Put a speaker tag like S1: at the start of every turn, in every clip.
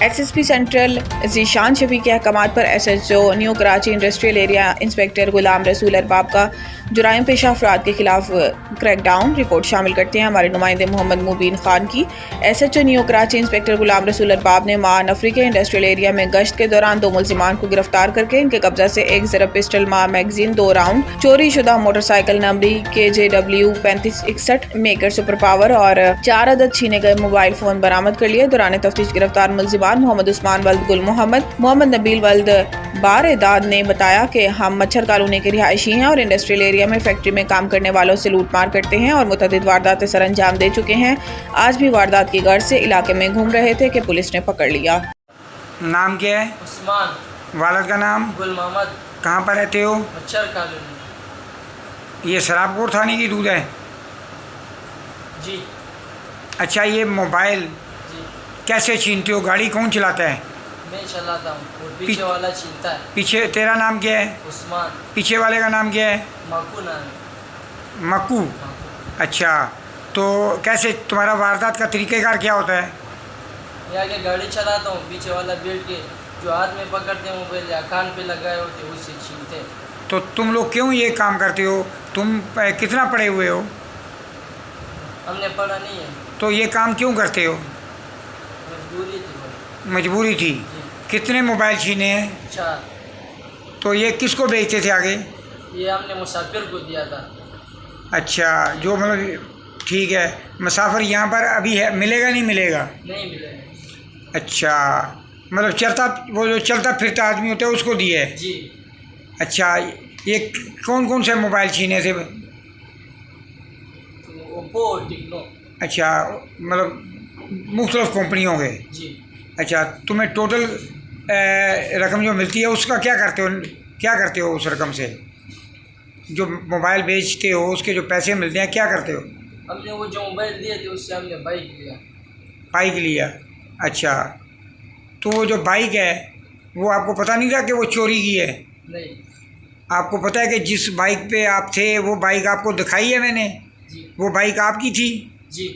S1: SSP central Zeeshan Shafi के अहकामात पर SHO new Karachi industrial area inspector Ghulam Rasool Arbab का जुराइम पेशा अफराद के खिलाफ क्रैकडाउन रिपोर्ट शामिल करते हैं हमारे नुमाइंदे मोहम्मद मुबीन खान की। SHO new Karachi inspector Ghulam Rasool Arbab ने माह नफरी के इंडस्ट्रियल एरिया में गश्त के दौरान 2 मुलजिमान को गिरफ्तार करके इनके कब्जा से 1 ज़रब पिस्टल माह मैगजीन 2 राउंड, चोरी शुदा मोटरसाइकिल नंबरी KJW 3561 मेकर सुपर पावर और 4 अदद छीने गए मोबाइल फोन बरामद कर लिए। दौरान तफ्तीश गिरफ्तार मुलजिमान मोहम्मद उस्मान वल्द गुल मोहम्मद नबील वल्द बार एदाद ने बताया कि हम मच्छर कॉलोनी के रिहायशी हैं और इंडस्ट्रियल एरिया में फैक्ट्री में काम करने वालों से लूटमार करते हैं और मुतअद्दिद वारदातें सर अंजाम दे चुके हैं। आज भी वारदात की गर्ज से इलाके में घूम रहे थे कि पुलिस ने पकड़ लिया।
S2: नाम क्या है?
S3: उस्मान।
S2: वालिद का नाम?
S3: गुल मोहम्मद।
S2: कहाँ पर रहते हो?
S3: मच्छर कॉलोनी।
S2: ये शराबकोट थाने की दूध है?
S3: जी।
S2: अच्छा, ये मोबाइल
S3: जी
S2: कैसे छीनते हो? गाड़ी कौन चलाता है?
S3: मैं चलाता हूँ और पीछे वाला छीनता है।
S2: पीछे तेरा नाम क्या है?
S3: उस्मान।
S2: पीछे वाले का नाम क्या है?
S3: मक्कू नाम है।
S2: मक्कू। अच्छा, तो कैसे तुम्हारा वारदात का तरीक़ेकार क्या होता है?
S3: मैं आगे गाड़ी चलाता हूँ, पीछे वाला बैठ के जो हाथ में पकड़ते हैं मोबाइल या कान पे लगाए होते हैं उससे छीनते हैं।
S2: तो तुम लोग क्यों ये काम करते हो? तुम कितना पढ़े हुए हो?
S3: हमने पढ़ा नहीं है।
S2: तो ये काम क्यों करते हो?
S3: मजबूरी थी भाई।
S2: मजबूरी थी।
S3: जी।
S2: कितने मोबाइल छीने हैं?
S3: 4।
S2: तो ये किसको बेचते थे आगे?
S3: ये हमने मुसाफिर को दिया था।
S2: अच्छा, जो मतलब ठीक है। मुसाफिर यहाँ पर अभी है, मिलेगा नहीं मिलेगा?
S3: नहीं मिलेगा।
S2: अच्छा, मतलब चलता, वो जो चलता फिरता आदमी होता है उसको दिए?
S3: जी।
S2: अच्छा, ये कौन कौन से मोबाइल छीने थे?
S3: ओप्पो और टेक्नो।
S2: अच्छा, मतलब मुख्तलिफ कंपनियों के?
S3: जी।
S2: अच्छा, तुम्हें टोटल रकम जो मिलती है उसका क्या करते हो? क्या करते हो उस रकम से? जो मोबाइल बेचते हो उसके जो पैसे मिलते हैं क्या करते हो?
S3: हमने वो जो मोबाइल दिए थे उससे हमने बाइक लिया।
S2: बाइक लिया। अच्छा, तो वो जो बाइक है वो आपको पता नहीं था कि वो चोरी की है?
S3: नहीं।
S2: आपको पता है कि जिस बाइक पे आप थे वो बाइक आपको दिखाई है मैंने?
S3: जी।
S2: वो बाइक आपकी थी
S3: जी।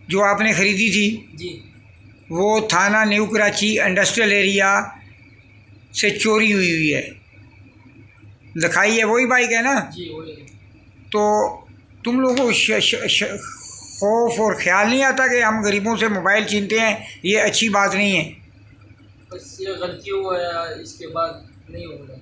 S2: जो आपने ख़रीदी थी?
S3: जी।
S2: वो थाना न्यू कराची इंडस्ट्रियल एरिया से चोरी हुई है, दिखाई है वही बाइक है ना?
S3: जी वही है।
S2: तो तुम लोगों को खौफ और ख्याल नहीं आता कि हम गरीबों से मोबाइल छीनते हैं? ये अच्छी बात नहीं है।
S3: बस ये गलती हुआ है, इसके बाद नहीं होगा।